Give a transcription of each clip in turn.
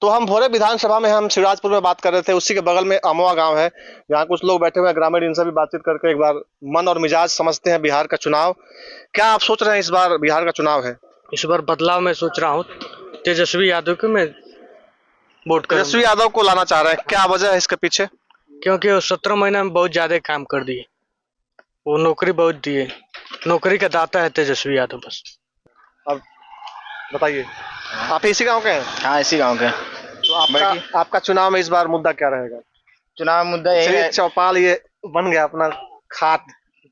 तो हम भोरे विधानसभा में हम शिवराजपुर में बात कर रहे थे, उसी के बगल में अमवा गांव है, यहाँ कुछ लोग बैठे हुए हैं ग्रामीण, इनसे भी बातचीत करके एक बार मन और मिजाज समझते हैं बिहार का चुनाव। क्या आप सोच रहे हैं इस बार बिहार का चुनाव है? इस बार बदलाव में सोच रहा हूँ, तेजस्वी यादव को मैं वोट करूंगा। तेजस्वी यादव को लाना चाह रहे हैं, क्या वजह है इसके पीछे? क्योंकि वो 17 महीना में बहुत ज्यादा काम कर दिए, वो नौकरी बहुत दिए, नौकरी का दाता है तेजस्वी यादव। बस अब बताइए, आप इसी गांव के हैं? हाँ, इसी गांव के। तो आपका चुनाव में इस बार मुद्दा क्या रहेगा? चुनाव मुद्दा यही है, चौपाल ये बन गया अपना खात,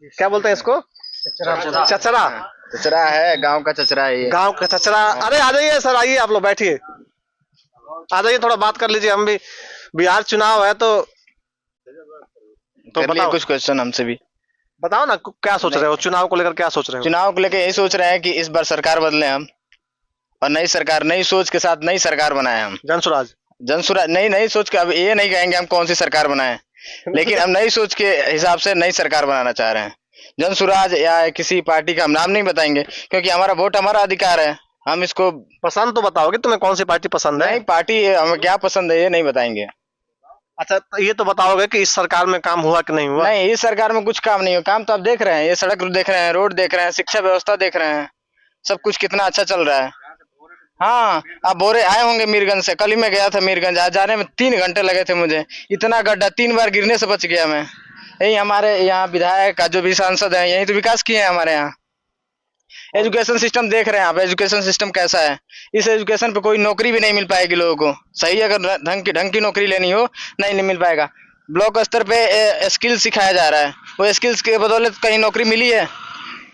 क्या बोलते हैं इसको? चचरा। चचरा है, गांव का चचरा है ये। गांव का चचरा। अरे आ जाइए सर, आइए आप लोग बैठिए, आ जाइए थोड़ा बात कर लीजिए। हम भी बिहार चुनाव है तो बताओ कुछ क्वेश्चन हमसे भी। बताओ ना, क्या सोच रहे हो चुनाव को लेकर? क्या सोच रहे हो? चुनाव को लेकर यही सोच रहे हैं कि इस बार सरकार बदले हम, और नई सरकार, नई सोच के साथ नई सरकार बनाए हम। जनसुराज नई सोच के। अब ये नहीं कहेंगे हम कौन सी सरकार बनाए, लेकिन हम नई सोच के हिसाब से नई सरकार बनाना चाह रहे हैं। जनसुराज या किसी पार्टी का हम नाम नहीं बताएंगे, क्योंकि हमारा वोट हमारा अधिकार है। हम इसको पसंद तो बताओगे, तुम्हें कौन सी पार्टी पसंद है? नहीं, पार्टी हमें क्या पसंद है ये नहीं बताएंगे। अच्छा, तो ये तो बताओगे कि इस सरकार में काम हुआ कि नहीं हुआ? नहीं, इस सरकार में कुछ काम नहीं हुआ। काम तो आप देख रहे हैं, ये सड़क देख रहे हैं, रोड देख रहे हैं, शिक्षा व्यवस्था देख रहे हैं, सब कुछ कितना अच्छा चल रहा है। हाँ, आप बोरे आए होंगे मीरगंज से, कल ही मैं गया था मीरगंज, आज जाने में 3 घंटे लगे थे मुझे। इतना गड्ढा, 3 बार गिरने से बच गया मैं। यही हमारे यहाँ विधायक का जो भी सांसद है, यही तो विकास किए हैं हमारे यहाँ। एजुकेशन सिस्टम देख रहे हैं आप, एजुकेशन सिस्टम कैसा है। इस एजुकेशन पे कोई नौकरी भी नहीं मिल पाएगी लोगों को सही, अगर ढंग की नौकरी लेनी हो नहीं मिल पाएगा। ब्लॉक स्तर पे स्किल सिखाया जा रहा है, वो स्किल्स के बदौलत कहीं नौकरी मिली है?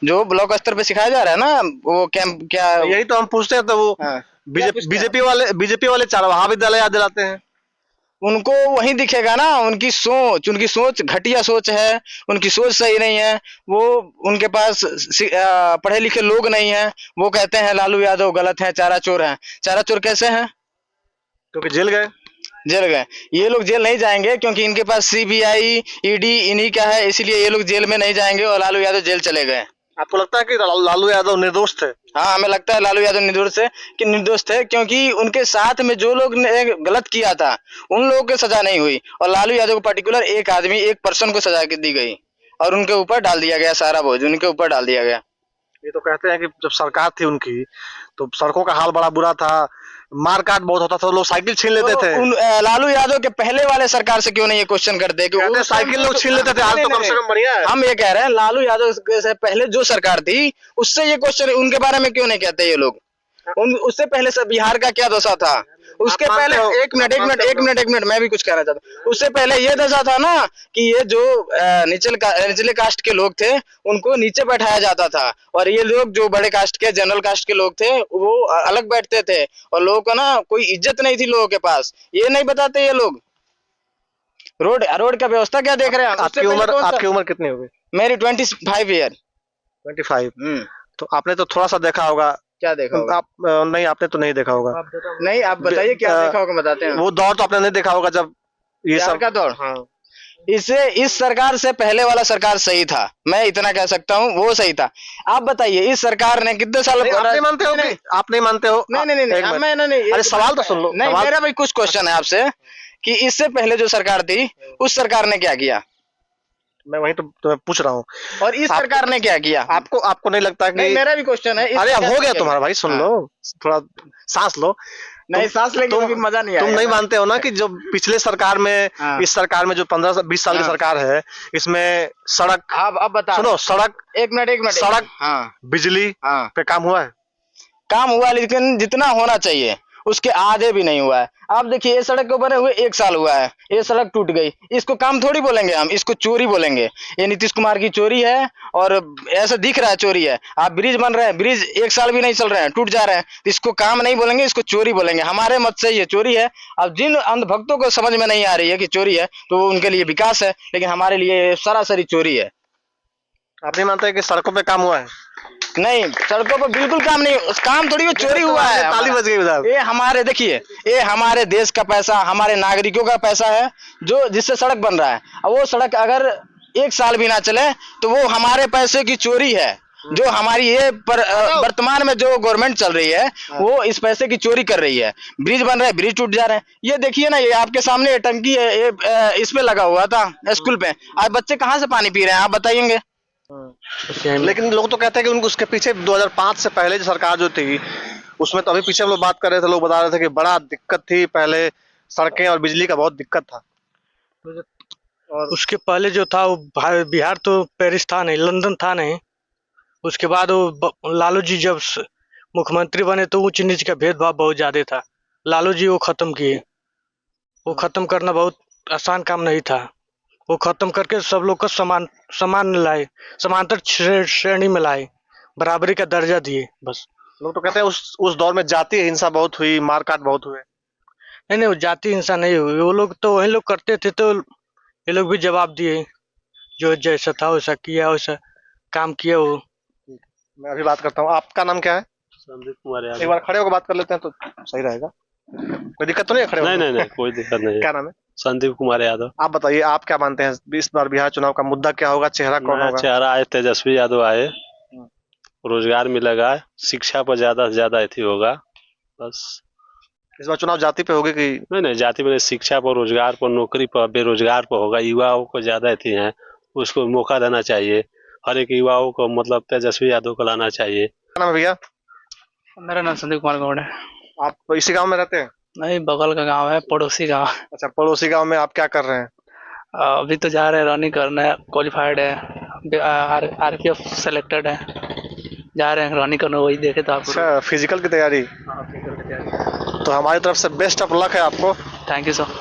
जो ब्लॉक स्तर पे सिखाया जा रहा है ना, वो क्या यही तो हम पूछते हैं, तो वो बीजेपी वाले चारवाहा विद्यालय याद दिलाते हैं। उनको वही दिखेगा ना, उनकी सोच घटिया सोच है, उनकी सोच सही नहीं है। वो उनके पास पढ़े लिखे लोग नहीं है। वो कहते हैं लालू यादव गलत है, चारा चोर है। चारा चोर कैसे हैं? क्योंकि जेल गए। ये लोग जेल नहीं जाएंगे, क्योंकि इनके पास सीबीआई ईडी इन्हीं का है, इसलिए ये लोग जेल में नहीं जाएंगे और लालू यादव जेल चले गए। आपको लगता है कि लालू यादव निर्दोष थे? हाँ, हमें लगता है लालू यादव निर्दोष थे, क्योंकि उनके साथ में जो लोग ने गलत किया था उन लोगों को सजा नहीं हुई, और लालू यादव को पर्टिकुलर एक आदमी, एक पर्सन को सजा दी गई, और उनके ऊपर डाल दिया गया, सारा बोझ उनके ऊपर डाल दिया गया। ये तो कहते हैं कि जब सरकार थी उनकी तो सड़कों का हाल बड़ा बुरा था, मारकाट बहुत होता था, लोग साइकिल छीन लेते थे। लालू यादव के पहले वाले सरकार से क्यों नहीं ये क्वेश्चन करते कि साइकिल लोग छीन लेते थे, आज तो कम से कम बढ़िया है। हम ये कह रहे हैं लालू यादव से पहले जो सरकार थी उससे ये क्वेश्चन उनके बारे में क्यों नहीं कहते ये लोग? उससे पहले से बिहार का क्या दशा था? उसके पहले एक मिनट मैं भी कुछ कहना चाहता हूँ। उससे पहले ये दशा था ना कि ये जो निचले कास्ट के लोग थे उनको नीचे बैठाया जाता था, और ये लोग जो बड़े कास्ट के, जनरल कास्ट के लोग थे, वो अलग बैठते थे, और लोगों को ना कोई इज्जत नहीं थी लोगों के पास। ये नहीं बताते ये लोग। रोड का व्यवस्था क्या देख रहे हैं? आपकी उम्र कितनी होगी? मेरी 25 ईयर। 25। तो आपने तो थोड़ा सा देखा होगा। क्या देखा होगा? नहीं, आपने तो नहीं देखा होगा। नहीं, आप बताइए क्या देखा होगा, बताते हैं। वो दौर तो आपने नहीं देखा होगा जब ये सब का दौर। हाँ, इस सरकार से पहले वाला सरकार सही था, मैं इतना कह सकता हूँ, वो सही था। आप बताइए इस सरकार ने कितने साल? आप नहीं मानते हो? नहीं, अरे सवाल तो सुन लो। नहीं, मेरा भी कुछ क्वेश्चन है आपसे कि इससे पहले जो सरकार थी उस सरकार ने क्या किया? मैं वही तो तुम्हें पूछ रहा हूँ। और इस सरकार ने क्या किया? आपको नहीं लगता कि? नहीं, मेरा भी क्वेश्चन है। अरे अब हो गया तुम्हारा भाई, सुन लो, थोड़ा सांस लो। नहीं, सांस लेंगे तो मजा नहीं आएगा। तुम नहीं मानते हो ना कि जो पिछले सरकार में, इस सरकार में जो 15-20 साल की सरकार है, इसमें सड़क, अब बता सुनो, सड़क, एक मिनट सड़क, बिजली पे काम हुआ है? काम हुआ, लेकिन जितना होना चाहिए उसके आधे भी नहीं हुआ है। आप देखिए, ये सड़क को बने हुए 1 साल हुआ है, ये सड़क टूट गई, इसको काम थोड़ी बोलेंगे हम, इसको चोरी बोलेंगे। ये नीतीश कुमार की चोरी है, और ऐसा दिख रहा है चोरी है। आप ब्रिज बन रहे हैं, ब्रिज 1 साल भी नहीं चल रहे हैं, टूट जा रहे हैं, इसको काम नहीं बोलेंगे, इसको चोरी बोलेंगे। हमारे मत से ये चोरी है। अब जिन अंधभक्तों को समझ में नहीं आ रही है कि चोरी है, तो उनके लिए विकास है, लेकिन हमारे लिए सरासरी चोरी है। आप नहीं मानते कि सड़कों पे काम हुआ है? नहीं, सड़कों पर बिल्कुल काम नहीं, काम थोड़ी चोरी हुआ है। ताली बज गई। ये हमारे, देखिए, ये हमारे देश का पैसा, हमारे नागरिकों का पैसा है, जो जिससे सड़क बन रहा है। अब वो सड़क अगर 1 साल भी ना चले तो वो हमारे पैसे की चोरी है। जो हमारी ये वर्तमान में जो गवर्नमेंट चल रही है वो इस पैसे की चोरी कर रही है। ब्रिज बन रहा है, ब्रिज टूट जा रहे हैं। ये देखिए ना, ये आपके सामने ये टंकी है, ये इस पे लगा हुआ था स्कूल पे। आज बच्चे कहाँ से पानी पी रहे हैं आप बताइएंगे? लेकिन लोग तो कहते हैं कि उनको उसके पीछे 2005 से पहले जो सरकार जो थी उसमें, तो अभी पीछे हम लोग बात कर रहे थे, लोग बता रहे थे कि बड़ा दिक्कत थी पहले, सड़कें और बिजली का बहुत दिक्कत था। और उसके पहले जो था वो बिहार तो पेरिस था नहीं, लंदन था नहीं। उसके बाद वो लालू जी जब मुख्यमंत्री बने तो ऊंच नीच का भेदभाव बहुत ज्यादा था। लालू जी वो खत्म किए। वो खत्म करना बहुत आसान काम नहीं था। वो खत्म करके सब लोग को समान लाए, समांतर श्रेणी में लाए, बराबरी का दर्जा दिए। बस लोग तो कहते हैं उस दौर में जातीय हिंसा बहुत हुई, मारकाट बहुत हुए। नहीं, वो जाति हिंसा नहीं हुई। वो लोग तो वही लोग करते थे तो ये लोग भी जवाब दिए। जो जैसा था वैसा किया, वैसा काम किया वो। मैं अभी बात करता हूँ। आपका नाम क्या है? संदीप कुमार एक यादव। बार खड़े होकर बात कर लेते हैं तो सही रहेगा। कोई दिक्कत तो नहीं है खड़े नहीं होने नहीं में? नहीं, कोई दिक्कत नहीं है। क्या नाम है? संदीप कुमार यादव। आप बताइए, आप क्या मानते हैं इस बार बिहार चुनाव का मुद्दा क्या होगा, चेहरा कौन नया होगा? चेहरा आए, तेजस्वी यादव आए, रोजगार मिलेगा, शिक्षा पर ज्यादा से ज्यादा अथी होगा। बस इस बार चुनाव जाति पे होगी कि? नहीं नहीं, जाति में शिक्षा पर, रोजगार पर, नौकरी पर, बेरोजगार पर होगा। युवाओं को ज्यादा अथी है, उसको मौका देना चाहिए। हर एक युवाओं को मतलब तेजस्वी यादव को लाना चाहिए। क्या नाम है भैया? मेरा नाम संदीप कुमार गौड़ है। आप इसी गांव में रहते हैं? नहीं, बगल का गांव है, पड़ोसी गांव। अच्छा, पड़ोसी गांव में आप क्या कर रहे हैं? अभी तो जा रहे हैं, रनिंग करने, क्वालिफाइड है, आरपीएफ सेलेक्टेड है, जा रहे हैं रनिंग करने। वही देखे तो आपको। अच्छा, फिजिकल की तैयारी। तो हमारी तरफ से बेस्ट ऑफ लक है आपको। Thank you sir.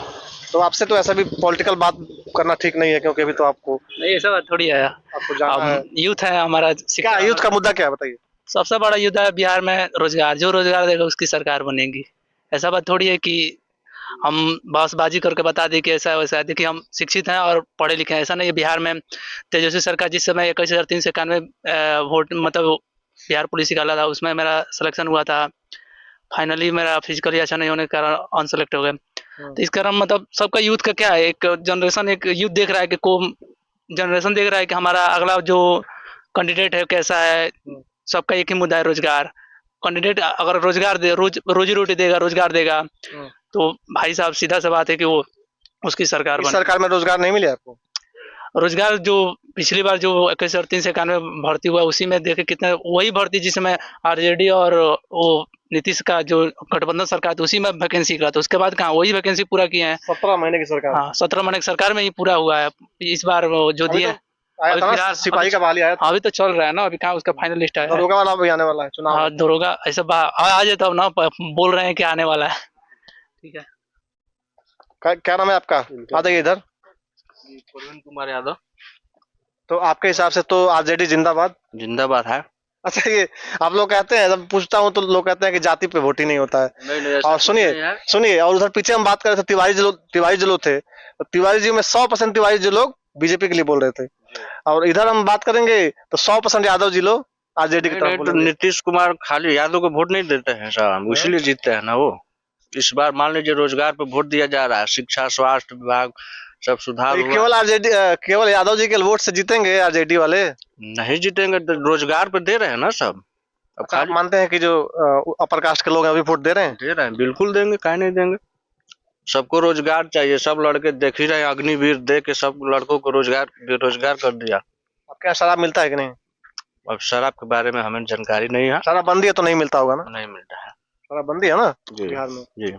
तो आपसे तो ऐसा भी पॉलिटिकल बात करना ठीक नहीं है, क्योंकि अभी तो आपको नहीं, ऐसा बात थोड़ी है। आपको जाना है। यूथ है हमारा। क्या यूथ का मुद्दा क्या है बताइए? सबसे बड़ा युद्ध है बिहार में रोजगार। जो रोजगार देगा उसकी सरकार बनेगी। ऐसा बात थोड़ी है कि हम बसबाजी करके बता दें कि ऐसा है वैसा है। देखिए, हम शिक्षित हैं और पढ़े लिखे हैं। ऐसा नहीं है। बिहार में तेजस्वी सरकार जिस समय 21,391 वोट मतलब बिहार पुलिस निकाला था, उसमें मेरा सिलेक्शन हुआ था। फाइनली मेरा फिजिकली अच्छा नहीं होने के कारण अनसेलेक्ट हो गए। तो इस कारण मतलब सबका यूथ का क्या है, एक जनरेशन, एक यूथ देख रहा है कि को जनरेशन देख रहा है कि हमारा अगला जो कैंडिडेट है कैसा है। सबका एक ही मुद्दा है, रोजगार। कैंडिडेट अगर रोजगार दे, रोजी रोटी देगा, रोजगार देगा, तो भाई साहब सीधा सा बात है कि वो उसकी सरकार इस बने। सरकार में रोजगार नहीं मिले आपको? रोजगार जो पिछली बार जो 21,391 भर्ती हुआ उसी में देखे कितने, वही भर्ती जिसमें आरजेडी और वो नीतीश का जो गठबंधन सरकार थी उसी में वैकेंसी का, तो उसके बाद कहाँ वही वैकेंसी पूरा किए हैं। 17 महीने की सरकार। हाँ, 17 महीने की सरकार में ही पूरा हुआ है। इस बार वो जो अभी दिए तो आया अभी था ना, फिलहाल सिपाही का बहाली आया था। अभी तो चल रहा है ना, अभी कहाँ उसका फाइनल लिस्ट आया है। दरोगा वाला भी आने वाला है चुनाव। हाँ, दरोगा ऐसा आ जाता ना, बोल रहे हैं कि आने वाला है। ठीक है। क्या नाम है आपका? आ जाइए इधर। प्रवीण कुमार यादव। तो आपके हिसाब से तो आरजेडी जिंदाबाद? जिंदाबाद है। अच्छा, ये आप लोग कहते हैं, जब पूछता हूँ तो लोग कहते हैं कि जाति पे वोट ही नहीं होता है। नहीं, और सुनिए, और उधर पीछे हम बात कर रहे थे तिवारी जी लोग थे, तो तिवारी जी में 100% तिवारी जी लोग बीजेपी के लिए बोल रहे थे। और इधर हम बात करेंगे तो 100% यादव जी लोग आरजेडी की तरफ तो बोलेंगे। नीतीश कुमार खाली यादव को वोट नहीं देते हैं साहब, इसलिए जीतते हैं ना वो। इस बार मान लीजिए रोजगार पे वोट दिया जा रहा है, शिक्षा, स्वास्थ्य विभाग सब सुधार हुआ। केवल आरजेडी, केवल यादव जी के वोट से जीतेंगे आरजेडी वाले? नहीं जीतेंगे तो रोजगार पे दे रहे हैं ना सब। अब आप खाली मानते हैं कि जो अपर कास्ट के लोग हैं अभी वोट दे रहे हैं? दे रहे हैं, बिल्कुल देंगे, काहे नहीं देंगे। सबको रोजगार चाहिए। सब लड़के देख ही रहे हैं, अग्निवीर दे के सब लड़कों को बेरोजगार कर दिया। आपके यहाँ शराब मिलता है कि नहीं? अब शराब के बारे में हमें जानकारी नहीं है। शराबबंदी है तो नहीं मिलता होगा ना? नहीं मिलता है शराबबंदी है ना जी। बिहार में? जी,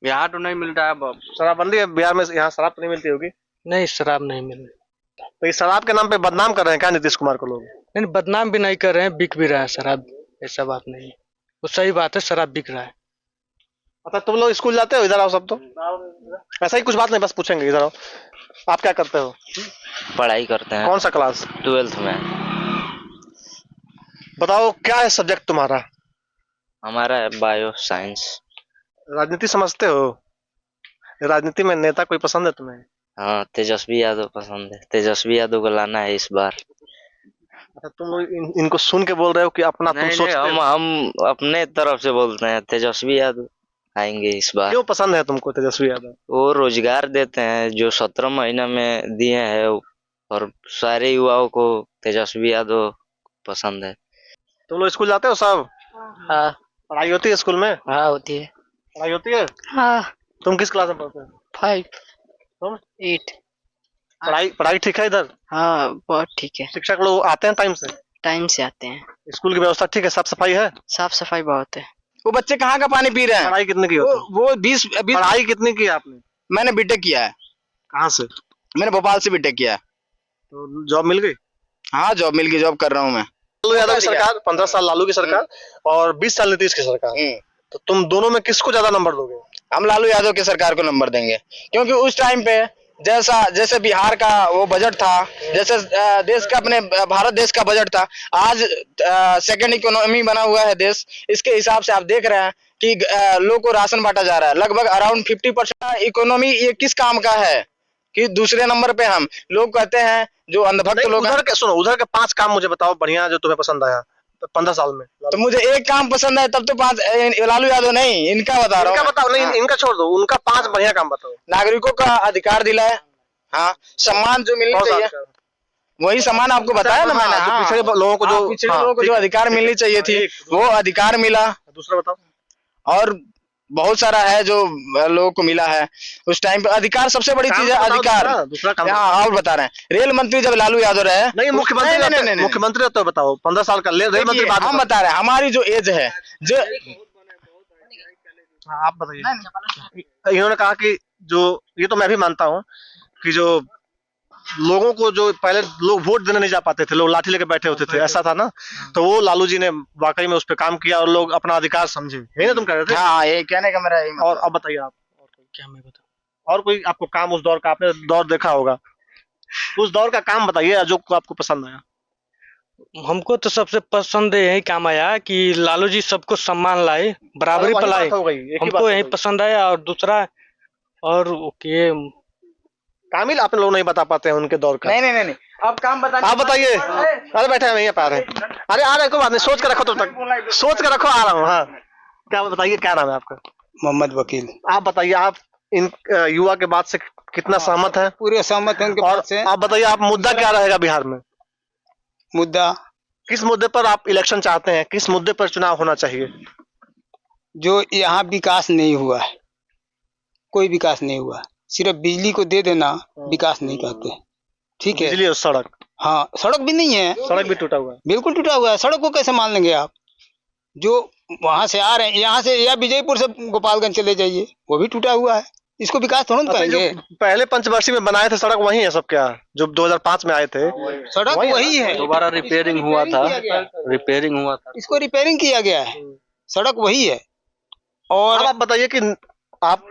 यहाँ तो नहीं मिलता है। अब शराबबंदी है बिहार में, यहाँ शराब तो नहीं मिलती होगी। नहीं, शराब नहीं मिल रही। तो इस शराब के नाम पे बदनाम कर रहे हैं क्या नीतीश कुमार को लोग? नहीं, बदनाम भी नहीं कर रहे हैं, बिक भी रहा है शराब। ऐसा बात नहीं है, वो सही बात है, शराब बिक रहा है। अच्छा, तुम लोग स्कूल जाते हो? इधर आओ सब। तो ऐसा ही कुछ बात नहीं, बस पूछेंगे, इधर आओ। आप क्या करते हो? पढ़ाई करते हैं, कौन सा क्लास? 12th में। बताओ क्या है सब्जेक्ट तुम्हारा? हमारा है बायो साइंस। राजनीति समझते हो? राजनीति में नेता कोई पसंद है तुम्हें? हाँ, तेजस्वी यादव पसंद है। तेजस्वी यादव को लाना है इस बार। अच्छा, तुम लोग इनको सुन के बोल रहे हो कि अपना तुम नहीं सोचते हो? हम अपने तरफ से बोलते हैं, तेजस्वी यादव आएंगे इस बार। क्यों पसंद है तुमको तेजस्वी यादव? वो रोजगार देते हैं जो 17 महीना में दिए हैं, और सारे युवाओं को तेजस्वी यादव पसंद है। तुम लोग स्कूल जाते हो सब? हाँ पढ़ाई होती है स्कूल में? हाँ होती है। पढ़ाई होती है? हाँ तुम किस क्लास में पढ़ते हो? 5 तुम? 8। पढ़ाई ठीक है इधर? हाँ बहुत ठीक है, शिक्षक लोग आते हैं टाइम से? टाइम से आते हैं, स्कूल की व्यवस्था ठीक है, साफ सफाई है? साफ सफाई बहुत है। वो बच्चे कहाँ का पानी पी रहे हैं? पढ़ाई कितनी की होती है? वो 20 पढ़ाई कितनी की है आपने? मैंने बीटेक किया है। कहाँ से? मैंने भोपाल से बीटेक किया है। तो जॉब मिल गई? हाँ जॉब मिल गई, जॉब कर रहा हूँ मैं। लालू यादव की सरकार, 15 साल लालू की सरकार और 20 साल नीतीश की सरकार, तो तुम दोनों में किसको ज्यादा नंबर दोगे? हम लालू यादव की सरकार को नंबर देंगे, क्योंकि उस टाइम पे जैसे बिहार का वो बजट था, जैसे देश का अपने भारत देश का बजट था, आज सेकंड इकोनॉमी बना हुआ है देश। इसके हिसाब से आप देख रहे हैं कि लोगों को राशन बांटा जा रहा है। लगभग अराउंड 50% इकोनॉमी ये किस काम का है कि दूसरे नंबर पे हम लोग कहते हैं जो अंधभक्त लोग हैं। उधर के सुनो, उधर के 5 काम मुझे बताओ बढ़िया जो तुम्हें पसंद आया 15 साल में। तो मुझे एक काम पसंद है, तब तो 5 लालू यादव नहीं, इनका बता रहा इनका हूँ। बताओ, नहीं इनका छोड़ दो, उनका 5 बढ़िया काम बताओ। नागरिकों का अधिकार दिलाए, हाँ सम्मान जो मिलनी चाहिए, वही सम्मान आपको बताया ना मैंने। हाँ, पिछड़े लोगों को जो पिछड़े लोगों को जो अधिकार मिलनी चाहिए थी वो अधिकार मिला। दूसरा बताओ। और बहुत सारा है जो लोगों को मिला है उस टाइम पे। अधिकार सबसे बड़ी चीज है, अधिकार। दूसरा काम हाँ और बता रहे हैं, रेल मंत्री जब लालू यादव रहे, नहीं मुख्यमंत्री, मुख्यमंत्री तो बताओ 15 साल का रेल मंत्री बात हम बता रहे हैं। हमारी जो एज है जो आप बताइए। इन्होंने कहा कि जो ये तो मैं भी मानता हूँ कि जो लोगों को जो पहले लोग वोट देने नहीं जा पाते थे, लोग लाठी लेके बैठे होते थे, ऐसा था ना, तो वो लालू जी ने वाकई में उस पर काम किया और लोग अपना अधिकार समझे, है ना? तुम कह रहे थे। हाँ ये कहने का मेरा यही मतलब। और अब बताइए आप, क्या मैं बताऊं? और कोई आपको काम उस दौर का, आपने दौर देखा होगा, उस दौर का काम बताइए जो आपको पसंद आया। हमको तो सबसे पसंद यही काम आया कि लालू जी सबको सम्मान लाए, बराबरी वही पर लाए, बात हो गई, एक ही बात हमको हो यही गई। पसंद आया। और दूसरा और के कामिल आप लोग नहीं बता पाते हैं उनके दौर का। नहीं अब काम बता। आप बताइए। अरे बैठे हैं यहीं पे आ रहे हैं। अरे आ रहे कोई बात नहीं, सोच कर रखो, तब तक सोच कर रखो, आ रहा हूँ। हाँ क्या बताइए, क्या नाम है आपका? मोहम्मद वकील। आप बताइए, आप इन युवा के बात से कितना सहमत है? पूरे सहमत हैं उनके और बात से। आप बताइए, आप मुद्दा क्या रहेगा बिहार में? मुद्दा किस मुद्दे पर आप इलेक्शन चाहते हैं, किस मुद्दे पर चुनाव होना चाहिए? जो यहाँ विकास नहीं हुआ है, कोई विकास नहीं हुआ, सिर्फ बिजली को दे देना विकास नहीं कहते, ठीक है? बिजली और सड़क। हाँ सड़क भी नहीं है, सड़क भी टूटा हुआ है। बिल्कुल टूटा हुआ है। सड़क को कैसे मान लेंगे आप? जो वहां से आ रहे हैं, यहाँ से या विजयपुर से गोपालगंज चले जाइए, वो भी टूटा हुआ है। इसको विकास थोड़ा ना जो कहेंगे। पहले पंचवर्षीय में बनाए थे सड़क वही है सब क्या, जो 2005 में आए थे? सड़क वही है, दोबारा रिपेयरिंग हुआ था, रिपेयरिंग हुआ था। इसको रिपेयरिंग किया गया है, सड़क वही है। और अब आप बताइए कि आप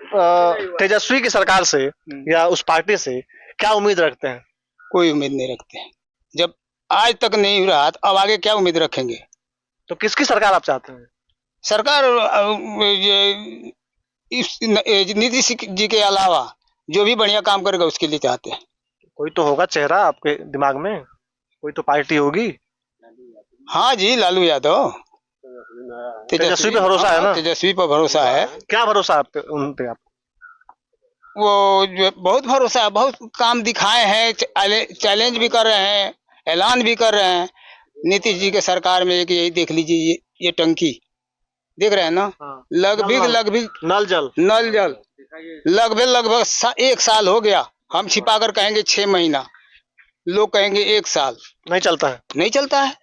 तेजस्वी की सरकार से या उस पार्टी से क्या उम्मीद रखते हैं? कोई उम्मीद नहीं रखते हैं। जब आज तक नहीं रहा तो अब आगे क्या उम्मीद रखेंगे? तो किसकी सरकार आप चाहते हैं? सरकार ये नीतीश जी के अलावा जो भी बढ़िया काम करेगा उसके लिए चाहते हैं। कोई तो होगा चेहरा आपके दिमाग में, कोई तो पार्टी होगी। हाँ जी, लालू यादव। तेजस्वी पे भरोसा है ना? तेजस्वी पर भरोसा है। क्या भरोसा है आप पे, उन पे? आप वो जो बहुत भरोसा है, बहुत काम दिखाए हैं, चैलेंज भी कर रहे हैं, ऐलान भी कर रहे हैं। नीतीश जी के सरकार में एक यही देख लीजिए, ये टंकी देख रहे हैं ना? लगभग नल जल लगभग 1 साल हो गया। हम छिपा कर कहेंगे 6 महीना, लोग कहेंगे 1 साल। नहीं चलता है, नहीं चलता है।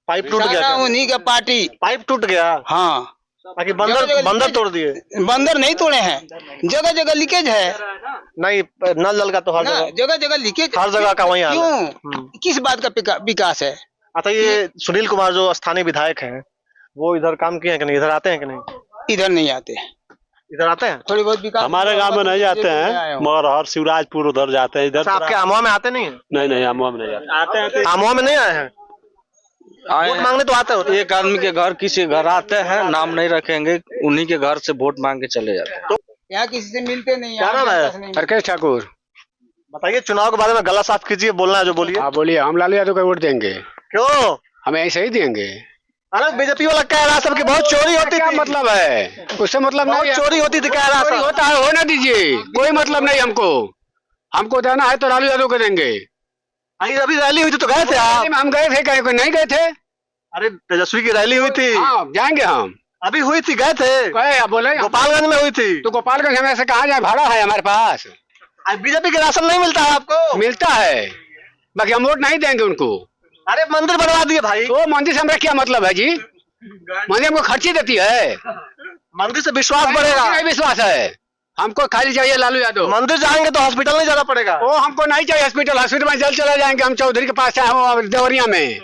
पाइप टूट गया क्या? उन्हीं का पार्टी। पाइप टूट गया। हाँ बाकी बंदर तोड़ दिए। बंदर नहीं तोड़े हैं, जगह जगह लीकेज है। नहीं, नल जल का तो हर जगह लीकेज, हर जगह का वही हाल है। क्यों? किस बात का विकास है? अच्छा, ये सुनील कुमार जो स्थानीय विधायक हैं, वो इधर काम किए हैं कि नहीं? इधर आते हैं कि नहीं? इधर नहीं आते। इधर आते हैं? थोड़ी बहुत विकास हमारे गांव में नहीं जाते हैं, मगर हर शिवराजपुर उधर जाते हैं। इधर आपके आमवा में आते नहीं है? नहीं, आमवा में नहीं जाते। आते हैं। आमवा में नहीं आए हैं? वोट मांगने तो आते हो? एक आदमी के घर, किसी घर आते हैं, नाम नहीं रखेंगे, उन्हीं के घर से वोट मांग के चले जाते हैं। यहाँ किसी से मिलते नहीं। क्या नाम है? राकेश ठाकुर। बताइए, चुनाव के बारे में गला साफ कीजिए, बोलना है जो बोलिए। आप बोलिए। हम लालू यादव को वोट देंगे। क्यों? हम ऐसे ही देंगे। अरे बीजेपी वाला कह रहा सबकी बहुत चोरी होती क्या थी। मतलब है? उससे मतलब बहुत नहीं। चोरी होती थी कह रहा चोरी सब। होता है, होने दीजिए, कोई मतलब नहीं। हमको देना है तो लालू यादव को देंगे। अभी रैली हुई थी तो गए थे आप? रैली में हम गए थे, कहीं को नहीं गए थे। अरे तेजस्वी की रैली हुई थी, हाँ जाएंगे हम। अभी हुई थी, गए थे? कहे आप बोले गोपालगंज में हुई थी। तो गोपालगंज में से कहाँ जाए, भाड़ा है हमारे पास। बीजेपी के राशन नहीं मिलता है आपको? मिलता है, बाकी हम वोट नहीं देंगे उनको। अरे मंदिर बनवा दिए भाई। तो मंदिर से हमारा क्या मतलब है जी? मंदिर हमको खर्ची देती है, मंदिर से विश्वास बढ़ेगा। नहीं विश्वास है हमको, खाली चाहिए लालू यादव। मंदिर जाएंगे तो हॉस्पिटल नहीं जाना पड़ेगा। वो हमको नहीं चाहिए हॉस्पिटल, हॉस्पिटल में जल्द चला जाएंगे हम, चौधरी के पास है वो देवरिया में,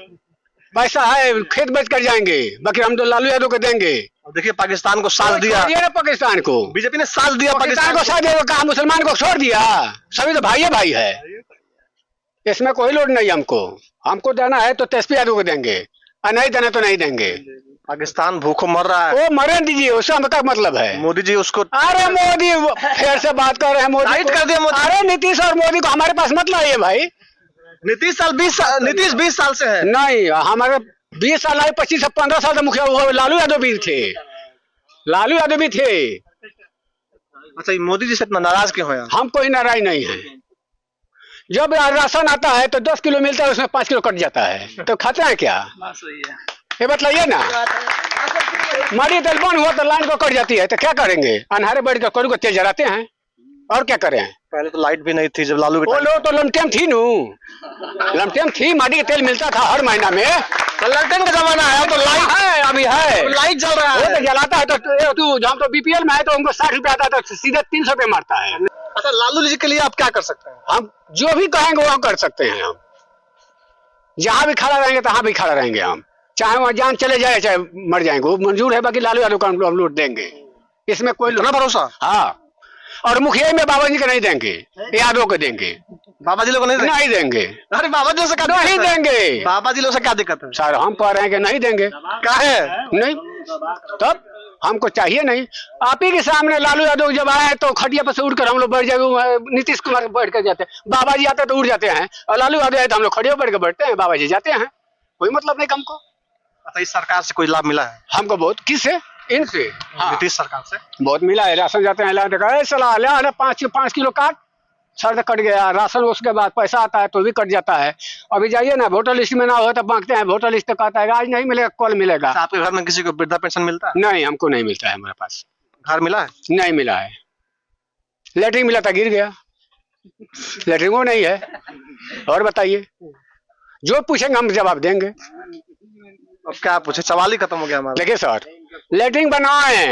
पैसा है, खेत बेच कर जाएंगे, बाकी हम तो लालू यादव को देंगे। देखिए पाकिस्तान को साथ दिया, ना पाकिस्तान को, बीजेपी ने साथ दिया, पाकिस्तान को साथ दिया, कहा मुसलमान को छोड़ दिया, सभी तो भाई भाई है, इसमें कोई लोड नहीं हमको। हमको देना है तो तेजस्वी यादव को देंगे, और नहीं देना तो नहीं देंगे। पाकिस्तान भूखों मर रहा है। वो मरे दीजिए, उससे हमें क्या मतलब है? मोदी जी उसको, अरे मोदी फिर से बात कर रहे हैं, मोदी टाइट कर दिया मोदी। अरे नीतीश और मोदी को हमारे पास मत लाइए भाई। नीतीश 20 साल से है। नहीं हमारे 20 साल आए, 25 से 15 साल तक मुखिया वो लालू यादव भी थे, लालू यादव भी थे। अच्छा ये मोदी जी से इतना नाराज क्यों है? हम कोई नाराज नहीं है। जब राशन आता है तो 10 किलो मिलता है, उसमें 5 किलो कट जाता है, तो खाते हैं क्या? ये बतलाइए ना। मारी तेल बंद हुआ तो लाइन को कट जाती है, तो क्या करेंगे? अनहारे बैठ कर कड़ू को तेल जलाते हैं, और क्या करें? पहले तो लाइट भी नहीं थी जब लालू वो लोग तो लमटेम थी नू, लमटेम थी, माटी का तेल मिलता था हर महीना में। ललटेन का जमाना है, तो लाइट है, अभी है, लाइट जल रहा वो है। तो जलाता है तो हम तो बीपीएल में है, तो उनको 60 रुपया आता है, तो सीधे 300 रुपये मारता है। अच्छा लालू जी के लिए आप क्या कर सकते हैं? हम जो भी कहेंगे वो कर सकते हैं। हम जहाँ भी खड़ा रहेंगे तहाँ भी खड़ा रहेंगे हम, चाहे वहाँ जान चले जाए चाहे मर जाएंगे, वो मंजूर है। बाकी लालू यादव को हम लोट देंगे, इसमें कोई इतना भरोसा? हाँ, और मुखिया में बाबा जी को नहीं देंगे, यादव को देंगे। बाबा जी लोग नहीं देंगे। अरे बाबा जी से क्या नहीं देंगे, बाबा जी लोग से क्या दिक्कत है? सर हम कह रहे हैं कि नहीं देंगे। क्या है? नहीं, तब हमको चाहिए नहीं। आप ही के सामने लालू यादव जब आए तो खटिया पर से उड़कर हम लोग बैठ जाए, नीतीश कुमार बैठ कर जाते हैं, बाबा जी आते तो उड़ जाते हैं, और लालू यादव आए तो हम लोग खटिया बैठ कर बैठते हैं, बाबा जी जाते हैं, कोई मतलब नहीं हमको। अच्छा इस सरकार से कोई लाभ मिला है? हमको बहुत, किससे? इनसे, हाँ, नीतीश सरकार से बहुत मिला है। राशन जाते हैं, सलाह ले 5 किलो काट, सर कट गया राशन, उसके बाद पैसा आता है तो भी कट जाता है। अभी जाइए ना, वोटर लिस्ट में ना हो तो मांगते हैं, वोटर लिस्ट तो कहता है आज नहीं मिलेगा कल मिलेगा। अच्छा, आपके घर में किसी को वृद्धा पेंशन मिलता है? नहीं, हमको नहीं मिलता है, हमारे पास घर मिला है? नहीं मिला है। लेटरिन मिला था, गिर गया, लेटरिन वो नहीं है। और बताइए, जो पूछेंगे हम जवाब देंगे। अब क्या पूछे, सवाल ही खत्म हो गया हमारा। देखिए सर, लेटरिन बनवाए,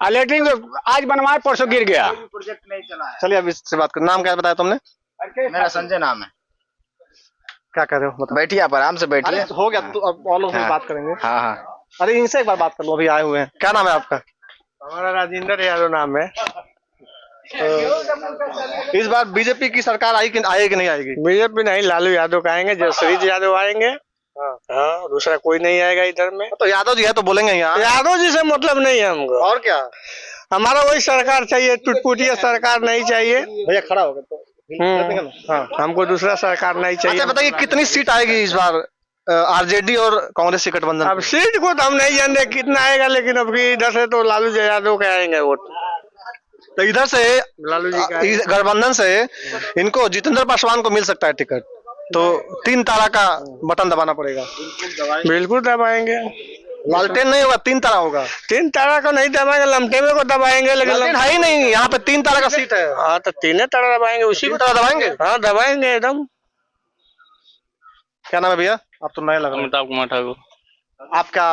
लेटरिन आज बनवाए, परसों गिर गया। चलिए अब इससे बात कर। नाम क्या बताया तुमने? मेरा संजय नाम है। क्या कर रहे हो मतलब? बैठिए, आप आराम से बैठिए। अरे हो गया, तो अब और लोग से हाँ। बात करेंगे। हाँ हाँ, अरे इनसे एक बार बात कर लो, अभी आए हुए हैं। क्या नाम है आपका? हमारा राजेंद्र यादव नाम है। तो इस बार बीजेपी की सरकार आएगी कि नहीं आएगी? बीजेपी नहीं, लालू यादव का आएंगे, जसप्रीत यादव आएंगे। हाँ, दूसरा कोई नहीं आएगा इधर में। तो यादव जी है तो बोलेंगे यहाँ। यादव जी से मतलब नहीं है हमको, और क्या, हमारा वही सरकार चाहिए, टुटपुटिया सरकार नहीं चाहिए। भैया खड़ा हो गए तो। हाँ, हमको दूसरा सरकार नहीं चाहिए। अच्छा बताइए कितनी सीट आएगी इस बार आरजेडी और कांग्रेस के गठबंधन? अब सीट को तो हम नहीं जानते कितना आएगा, लेकिन अब इधर से तो लालू यादव के आएंगे वोट। तो इधर से लालू जी का गठबंधन से इनको जितेंद्र पासवान को मिल सकता है टिकट, तो 3 तारा का बटन दबाना पड़ेगा। बिल्कुल दबाएंगे। लालटेन नहीं होगा, 3 तारा होगा। 3 तारा को नहीं दबाएंगे, लमटेमे को दबाएंगे, लेकिन लालटेन है ही नहीं, यहाँ पे 3 तारा का सीट है। हाँ, तो 3 तारा दबाएंगे, उसी 3 को तारा दबाएंगे। हाँ दबाएंगे एकदम। क्या नाम है भैया? आप तो नए लग रहे हैं। अमिताभ कुमार ठाकुर। आपका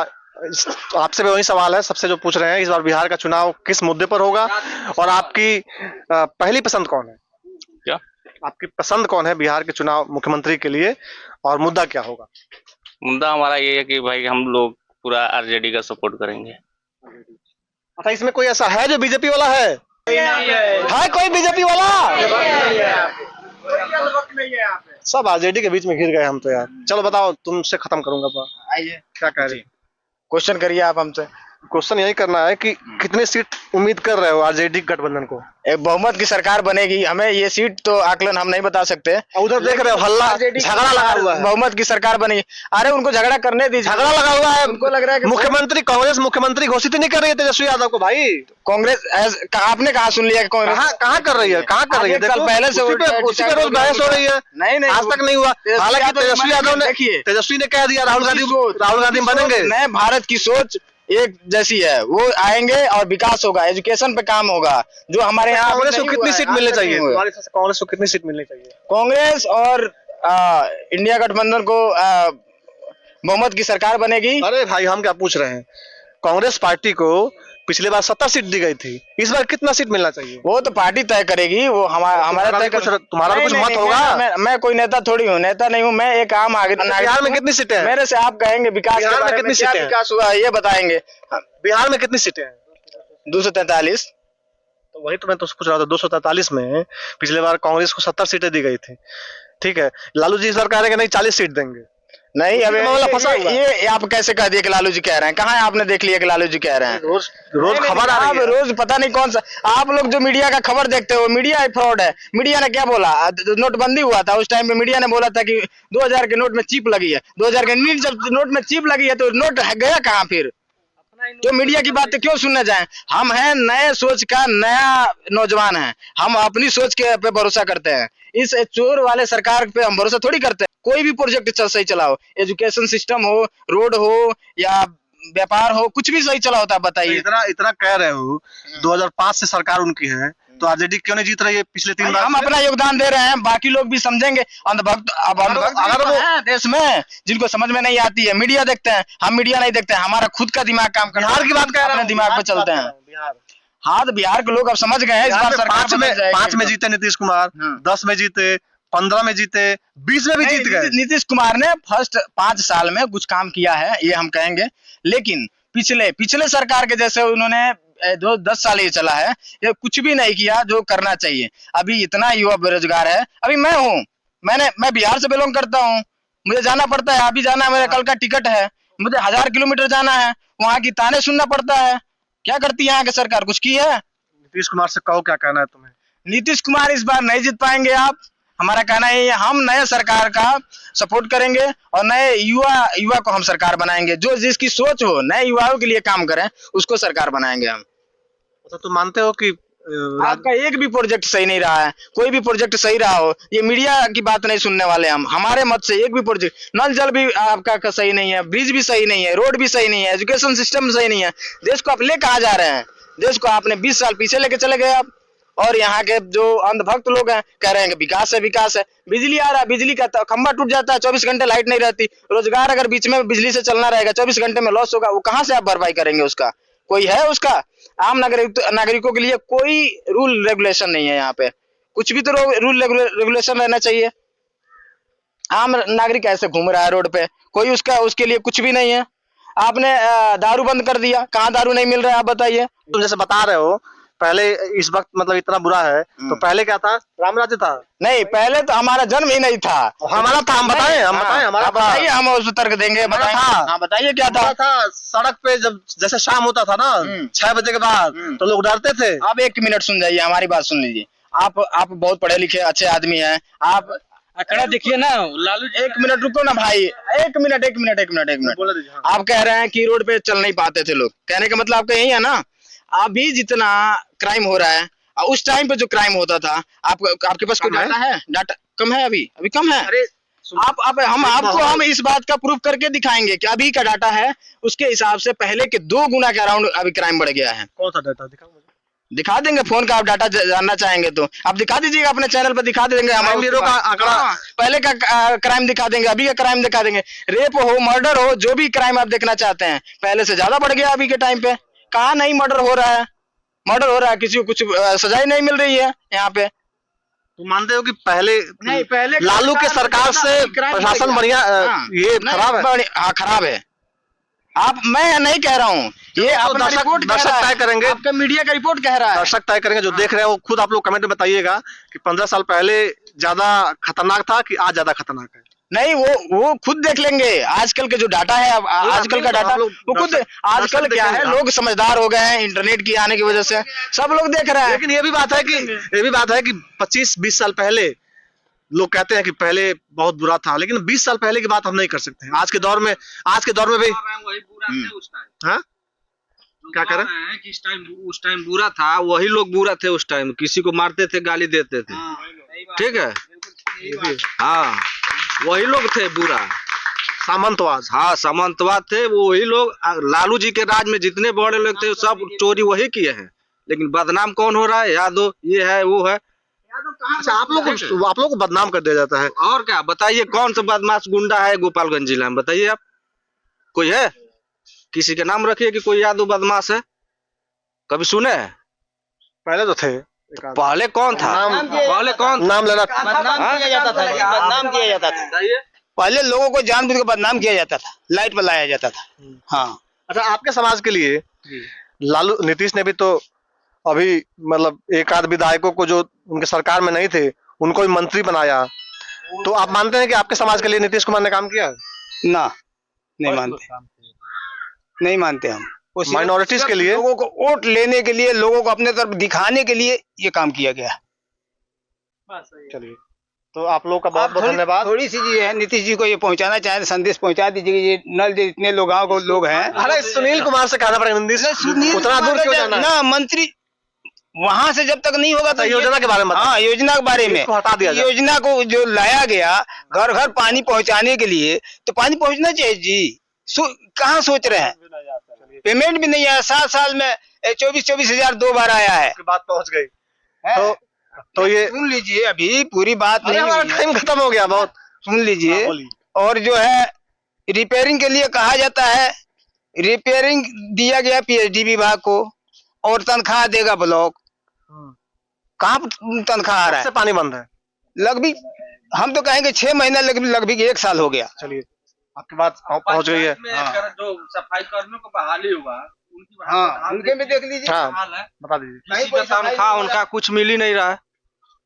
आपसे भी वही सवाल है, सबसे जो पूछ रहे हैं, इस बार बिहार का चुनाव किस मुद्दे पर होगा और आपकी पहली पसंद कौन है? क्या आपकी पसंद कौन है बिहार के चुनाव मुख्यमंत्री के लिए, और मुद्दा क्या होगा? मुद्दा हमारा ये है कि भाई हम लोग पूरा आरजेडी का सपोर्ट करेंगे। अच्छा इसमें कोई ऐसा है जो बीजेपी वाला है? कोई बीजेपी वाला? सब आरजेडी के बीच में घिर गए हम तो यार। चलो बताओ, तुमसे खत्म करूंगा। आइए, क्या कह रही? क्वेश्चन करिए आप हमसे। क्वेश्चन यही करना है कि कितनी सीट उम्मीद कर रहे हो आरजेडी गठबंधन को? एक बहुमत की सरकार बनेगी। हमें ये सीट तो आकलन हम नहीं बता सकते। उधर देख रहे हो हल्ला, झगड़ा लगा हुआ है। बहुमत की सरकार बनेगी। अरे उनको झगड़ा करने दीजिए। झगड़ा लगा हुआ है। उनको लग रहा है कि मुख्यमंत्री, कांग्रेस मुख्यमंत्री घोषित ही नहीं कर रही है तेजस्वी यादव को भाई। कांग्रेस आपने कहा सुन लिया कि कांग्रेस कहाँ कर रही है, कहाँ कर रही है? देखो पहले से उसी पे रोज बहस हो रही है। नहीं आज तक नहीं हुआ। हालांकि तेजस्वी यादव ने, देखिए, तेजस्वी ने कह दिया राहुल गांधी बनेंगे। नए भारत की सोच एक जैसी है, वो आएंगे और विकास होगा, एजुकेशन पे काम होगा। जो हमारे यहाँ कांग्रेस को कितनी सीट मिलनी चाहिए? कांग्रेस को कितनी सीट मिलनी चाहिए? कांग्रेस और इंडिया गठबंधन को बहुमत की सरकार बनेगी। अरे भाई हम क्या पूछ रहे हैं, कांग्रेस पार्टी को पिछले बार 70 सीट दी गई थी, इस बार कितना सीट मिलना चाहिए? वो तो पार्टी तय करेगी। वो हमारा तय तुम्हारा कुछ मत होगा। मैं कोई नेता थोड़ी हूँ, नेता नहीं हूँ मैं, एक आम बिहार में कितनी सीटें हैं? मेरे से आप कहेंगे विकास के बारे में, क्या विकास हुआ ये बताएंगे। बिहार में कितनी सीटें हैं? 243। तो वही तो मैं तो पूछ रहा था, 243 में पिछले बार कांग्रेस को 70 सीटें दी गई थी। ठीक है, लालू जी इस बार कह रहे हैं कि नहीं 40 सीट देंगे। नहीं, अब ये आप कैसे कह दिए कि लालू जी कह रहे हैं? कहाँ आपने देख लिया कि लालू जी कह रहे हैं? रोज खबर आ रही है। रोज पता नहीं कौन सा आप लोग जो मीडिया का खबर देखते हो, मीडिया फ्रॉड है। मीडिया ने क्या बोला? नोटबंदी हुआ था उस टाइम पे मीडिया ने बोला था कि 2000 के नोट में चिप लगी है। 2000 के जब नोट में चिप लगी है तो नोट गया कहाँ फिर? तो मीडिया की बातें क्यों सुनने जाएं? हम हैं नए सोच का नया नौजवान है, हम अपनी सोच के पे भरोसा करते हैं। इस चोर वाले सरकार पे हम भरोसा थोड़ी करते हैं। कोई भी प्रोजेक्ट सही चलाओ, एजुकेशन सिस्टम हो, रोड हो या व्यापार हो, कुछ भी सही चला होता है बताइए। इतना कह रहे हो, 2005 से सरकार उनकी है, तो आरजेडी क्यों नहीं जीत रही है पिछले 3 बार? हम अपना योगदान दे रहे हैं, बाकी लोग भी समझेंगे। अंधभक्त अगर वो है देश में जिनको समझ में नहीं आती है, मीडिया देखते हैं, हम मीडिया नहीं देखते हैं। हमारा खुद का दिमाग काम करता है। बिहार की बात कर रहे हैं, दिमाग पे चलते हैं। हाँ, तो बिहार के लोग अब समझ गए हैं। इस बार सरकार 5 में जीते नीतीश कुमार, 10 में जीते, 15 में जीते, 20 में भी जीत गए। नीतीश कुमार ने फर्स्ट 5 साल में कुछ काम किया है, ये हम कहेंगे। लेकिन पिछले सरकार के जैसे उन्होंने 10 साल ये चला है, ये कुछ भी नहीं किया जो करना चाहिए। अभी इतना युवा बेरोजगार है। अभी मैं हूँ, मैं बिहार से बिलोंग करता हूँ, मुझे जाना पड़ता है। अभी जाना है, मेरा कल का टिकट है, मुझे 1000 किलोमीटर जाना है, वहाँ की ताने सुनना पड़ता है। क्या करती है यहाँ की सरकार? कुछ की है? नीतीश कुमार से कहो, क्या कहना है तुम्हें? नीतीश कुमार इस बार नहीं जीत पाएंगे आप। हमारा कहना है हम नए सरकार का सपोर्ट करेंगे और नए युवा को हम सरकार बनाएंगे। जो जिसकी सोच हो नए युवाओं के लिए काम करें, उसको सरकार बनाएंगे हम। तो तुम मानते हो कि आपका एक भी प्रोजेक्ट सही नहीं रहा है? कोई भी प्रोजेक्ट सही रहा हो, ये मीडिया की बात नहीं सुनने वाले हम। हमारे मत से एक भी प्रोजेक्ट, नल जल भी आपका सही नहीं है, ब्रिज भी सही नहीं है, रोड भी सही नहीं है, एजुकेशन सिस्टम सही नहीं है। देश को आप ले कहाँ जा रहे हैं? देश को आपने 20 साल पीछे लेके चले गए आप। और यहाँ के जो अंधभक्त लोग हैं कह रहे हैं कि विकास है, विकास है। बिजली आ रहा है, बिजली का खंभा टूट जाता है, 24 घंटे लाइट नहीं रहती। रोजगार अगर बीच में बिजली से चलना रहेगा, 24 घंटे में लॉस होगा, वो कहाँ से आप भरपाई करेंगे? उसका कोई है? उसका आम नागरिकों के लिए कोई रूल रेगुलेशन नहीं है यहाँ पे। कुछ भी तो रूल रेगुलेशन रहना चाहिए। आम नागरिक ऐसे घूम रहा है रोड पे, कोई उसके लिए कुछ भी नहीं है। आपने दारू बंद कर दिया, कहाँ दारू नहीं मिल रहा है आप बताइए? तुम जैसे बता रहे हो पहले इस वक्त मतलब इतना बुरा है, तो पहले क्या था? राम राज्य था? नहीं, पहले तो हमारा जन्म ही नहीं था। हमारा था, हम बताएं हमारा बताइए, हम उस तर्क देंगे। बताइए, हाँ बताइए क्या था? सड़क पे जब जैसे शाम होता था ना 6 बजे के बाद, तो लोग डरते थे। आप 1 मिनट सुन जाइए, हमारी बात सुन लीजिए। आप बहुत पढ़े लिखे अच्छे आदमी हैं। आप आंकड़ा देखिए ना लालू। 1 मिनट रुको ना भाई, 1 मिनट। आप कह रहे हैं कि रोड पे चल नहीं पाते थे लोग, कहने का मतलब आपका यही है ना? अभी जितना क्राइम हो रहा है, उस टाइम पे जो क्राइम होता था, आपके पास कोई डाटा है? डाटा कम है, अभी कम है। अरे हम इस बात का प्रूफ करके दिखाएंगे कि अभी का डाटा है, उसके हिसाब से पहले के 2 गुना के अराउंड अभी क्राइम बढ़ गया है। कौन सा डाटा दिखाओ मुझे? दिखा देंगे, फोन का आप डाटा जानना चाहेंगे तो आप दिखा दीजिएगा, अपने चैनल पर दिखा देंगे। हम का आंकड़ा पहले का क्राइम दिखा देंगे, अभी का क्राइम दिखा देंगे। रेप हो, मर्डर हो, जो भी क्राइम आप देखना चाहते हैं, पहले से ज्यादा बढ़ गया अभी के टाइम पे। कहाँ नहीं मर्डर हो रहा है? मर्डर हो रहा है, किसी को कुछ सजाई नहीं मिल रही है यहाँ पे। तुम मानते हो कि पहले लालू के सरकार से प्रशासन बढ़िया ये खराब है? हाँ, खराब है। मैं नहीं कह रहा हूँ, ये अपना रिपोर्ट दर्शक तय करेंगे, आपका मीडिया का रिपोर्ट कह रहा है। दर्शक तय करेंगे, जो देख रहे हैं वो खुद आप लोग कमेंट में बताइएगा कि 15 साल पहले ज्यादा खतरनाक था कि आज ज्यादा खतरनाक है। नहीं, वो खुद देख लेंगे। आजकल के जो डाटा है, अब आजकल का डाटा वो खुद, आजकल क्या है, लोग समझदार हो गए हैं इंटरनेट की आने की वजह से, सब लोग देख रहे हैं। लेकिन ये भी बात है कि 25-20 साल पहले लोग कहते हैं कि पहले बहुत बुरा था, लेकिन 20 साल पहले की बात हम नहीं कर सकते हैं। आज के दौर में भी हाँ क्या कर रहे हैं कि उस टाइम बुरा था, वही लोग बुरा थे उस टाइम, किसी को मारते थे, गाली देते थे। ठीक है, हाँ, वही लोग थे बुरा। सामंतवाद, हाँ, सामंतवाद थे वही लोग। लालू जी के राज में जितने बड़े लोग थे सब चोरी वही किए हैं, लेकिन बदनाम कौन हो रहा है? यादव, ये है वो है। अच्छा, आप लोग को बदनाम कर दिया जाता है। और क्या बताइए, कौन सा बदमाश गुंडा है गोपालगंज जिला में? बताइए आप, कोई है? किसी के नाम रखिए कि कोई यादव बदमाश है, कभी सुने हैं? पहले तो थे, पहले कौन था? पहले कौन? नाम लेना बदनाम किया जाता था, बदनाम किया जाता था। पहले लोगों को जानबूझ के बदनाम किया जाता था, लाइट पर लाया जाता था। हाँ। अच्छा, आपके समाज के लिए नीतीश ने भी तो अभी मतलब एक आध विधायकों को जो उनके सरकार में नहीं थे उनको भी मंत्री बनाया, तो आप मानते हैं कि आपके समाज के लिए नीतीश कुमार ने काम किया? ना, नहीं मानते हम। माइनॉरिटीज के लिए, लोगों को वोट लेने के लिए, लोगों को अपने तरफ दिखाने के लिए ये काम किया गया। चलिए, तो आप लोग का बहुत बहुत धन्यवाद। थोड़ी सी जी है, नीतीश जी को ये पहुंचाना चाहे, संदेश पहुंचा दीजिए। ये नल जो इतने लोग हैं। अरे सुनील कुमार से कहना पड़ेगा, उतना दूर क्यों जाना है? ना, मंत्री वहां से जब तक नहीं होगा तो योजना के बारे में, हाँ, योजना के बारे में हटा दिया जाए। योजना को जो लाया गया घर घर पानी पहुंचाने के लिए, तो पानी पहुंचना चाहिए जी। कहाँ सोच रहे हैं? पेमेंट भी नहीं आया 7 साल में, 24 हजार 2 बार आया है। बात पहुंच गई तो ये सुन लीजिए, अभी पूरी बात नहीं, हमारा टाइम खत्म हो गया बहुत। सुन लीजिए। और जो है रिपेयरिंग के लिए कहा जाता है, रिपेयरिंग दिया गया पीएचडी विभाग को, और तनख्वाह देगा ब्लॉक। कहाँ तनख्वाह आ रहा है? पानी बंद है लगभग, हम तो कहेंगे 6 महीना, लगभग 1 साल हो गया। चलिए, आपकी बात पहुंच गई है। जो सफाई कर्मियों को बहाली हुआ, हाँ, उनके में देख लीजिए। हाँ, बता दीजिए। किसी का तनख्वाह उनका कुछ मिल ही नहीं रहा है।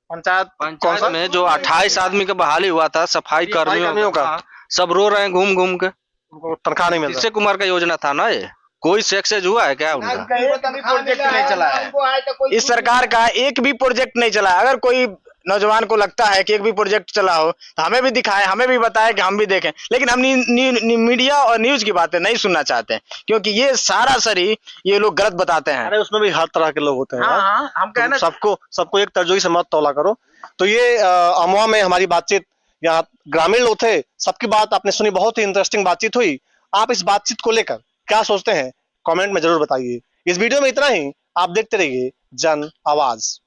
पंचायत में जो 28 आदमी का बहाली हुआ था सफाई कर्मियों का, सब रो रहे हैं घूम घूम के, उनको तनख्वाह नहीं मिल रहा। अक्षय कुमार का योजना था ना ये, कोई सक्सेस हुआ है क्या उनका? प्रोजेक्ट नहीं चला है इस सरकार का, एक भी प्रोजेक्ट नहीं चला। अगर कोई नौजवान को लगता है कि एक भी प्रोजेक्ट चला हो तो हमें भी दिखाए, हमें भी बताए कि हम भी देखें। लेकिन हम मीडिया और न्यूज की बातें नहीं सुनना चाहते हैं, क्योंकि ये सारा सरी ये लोग गलत बताते हैं। अरे उसमें भी हर तरह के लोग होते हैं। हाँ, हम कहना सबको एक तर्जुई से मत तौला करो। तो ये अमवा में हमारी बातचीत, यहाँ ग्रामीण लोग थे, सबकी बात आपने सुनी, बहुत ही इंटरेस्टिंग बातचीत हुई। आप इस बातचीत को लेकर क्या सोचते हैं कमेंट में जरूर बताइए। इस वीडियो में इतना ही, आप देखते रहिए जन आवाज।